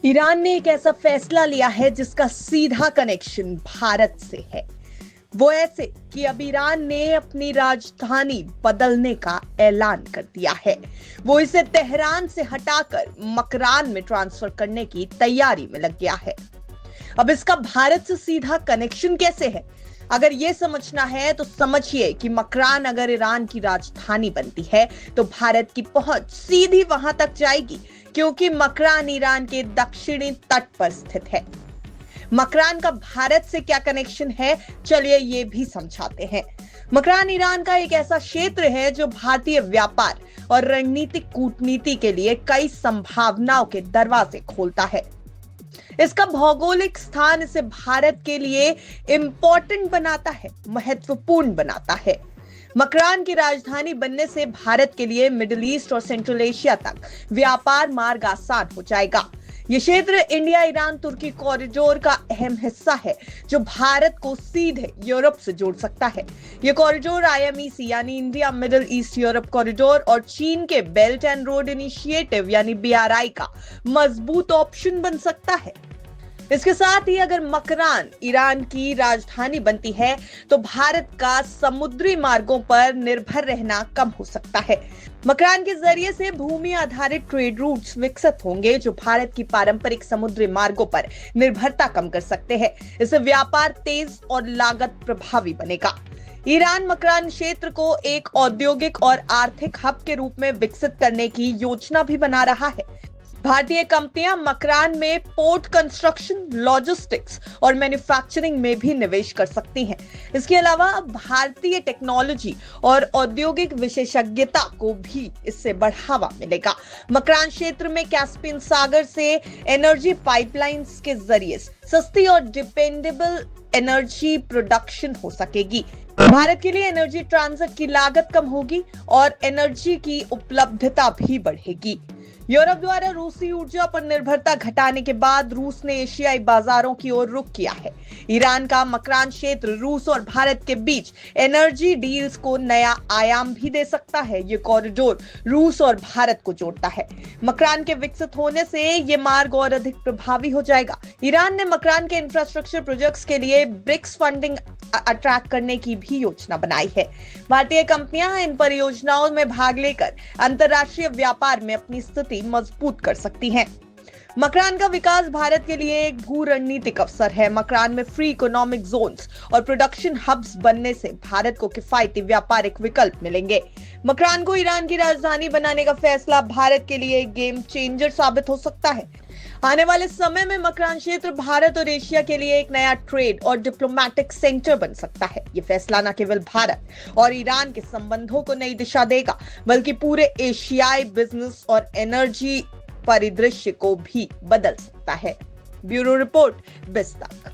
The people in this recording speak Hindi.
ईरान ने एक ऐसा फैसला लिया है जिसका सीधा कनेक्शन भारत से है। वो ऐसे कि अब ईरान ने अपनी राजधानी बदलने का ऐलान कर दिया है। वो इसे तेहरान से हटाकर मकरान में ट्रांसफर करने की तैयारी में लग गया है। अब इसका भारत से सीधा कनेक्शन कैसे है? अगर ये समझना है तो समझिए कि मकरान अगर ईरान की राजधानी बनती है तो भारत की पहुंच सीधी वहां तक जाएगी, क्योंकि मकरान ईरान के दक्षिणी तट पर स्थित है। मकरान का भारत से क्या कनेक्शन है, चलिए ये भी समझाते हैं। मकरान ईरान का एक ऐसा क्षेत्र है जो भारतीय व्यापार और रणनीतिक कूटनीति के लिए कई संभावनाओं के दरवाजे खोलता है। इसका भौगोलिक स्थान इसे भारत के लिए इंपॉर्टेंट बनाता है, महत्वपूर्ण बनाता है। मकरान की राजधानी बनने से भारत के लिए मिडिल ईस्ट और सेंट्रल एशिया तक व्यापार मार्ग आसान हो जाएगा। यह क्षेत्र इंडिया ईरान तुर्की कॉरिडोर का अहम हिस्सा है, जो भारत को सीधे यूरोप से जोड़ सकता है। यह कॉरिडोर आईएमईसी यानी India middle east Europe corridor और चीन के बेल्ट एंड रोड इनिशिएटिव यानी बीआरआई का मजबूत ऑप्शन बन सकता है। इसके साथ ही अगर मकरान ईरान की राजधानी बनती है तो भारत का समुद्री मार्गों पर निर्भर रहना कम हो सकता है। मकरान के जरिए से भूमि आधारित ट्रेड रूट्स विकसित होंगे, जो भारत की पारंपरिक समुद्री मार्गों पर निर्भरता कम कर सकते हैं। इससे व्यापार तेज और लागत प्रभावी बनेगा। ईरान मकरान क्षेत्र को एक औद्योगिक और आर्थिक हब के रूप में विकसित करने की योजना भी बना रहा है। भारतीय कंपनियां मकरान में पोर्ट कंस्ट्रक्शन, लॉजिस्टिक्स और मैन्युफैक्चरिंग में भी निवेश कर सकती हैं। इसके अलावा भारतीय टेक्नोलॉजी और औद्योगिक विशेषज्ञता को भी इससे बढ़ावा मिलेगा। मकरान क्षेत्र में कैस्पियन सागर से एनर्जी पाइपलाइंस के जरिए सस्ती और डिपेंडेबल एनर्जी प्रोडक्शन हो सकेगी। भारत के लिए एनर्जी ट्रांजिट की लागत कम होगी और एनर्जी की उपलब्धता भी बढ़ेगी। यूरोप द्वारा रूसी ऊर्जा पर निर्भरता घटाने के बाद रूस ने एशियाई बाजारों की ओर रुख किया है। ईरान का मकरान क्षेत्र रूस और भारत के बीच एनर्जी डील्स को नया आयाम भी दे सकता है। ये कॉरिडोर रूस और भारत को जोड़ता है। मकरान के विकसित होने से ये मार्ग और अधिक प्रभावी हो जाएगा। ईरान ने मकरान के इंफ्रास्ट्रक्चर प्रोजेक्ट्स के लिए ब्रिक्स फंडिंग अट्रैक्ट करने की भी योजना बनाई है। भारतीय कंपनियां इन परियोजनाओं में भाग लेकर अंतर्राष्ट्रीय व्यापार में अपनी स्थिति मजबूत कर सकती हैं। मकरान का विकास भारत के लिए एक भू रणनीतिक अवसर है। मकरान में फ्री इकोनॉमिक जोन्स और प्रोडक्शन हब्स बनने से भारत को किफायती व्यापारिक विकल्प मिलेंगे। मकरान को ईरान की राजधानी बनाने का फैसला भारत के लिए एक गेम चेंजर साबित हो सकता है। आने वाले समय में मकरान क्षेत्र भारत और एशिया के लिए एक नया ट्रेड और डिप्लोमेटिक सेंटर बन सकता है। ये फैसला न केवल भारत और ईरान के संबंधों को नई दिशा देगा, बल्कि पूरे एशियाई बिजनेस और एनर्जी परिदृश्य को भी बदल सकता है। Bureau report, बिस्तक।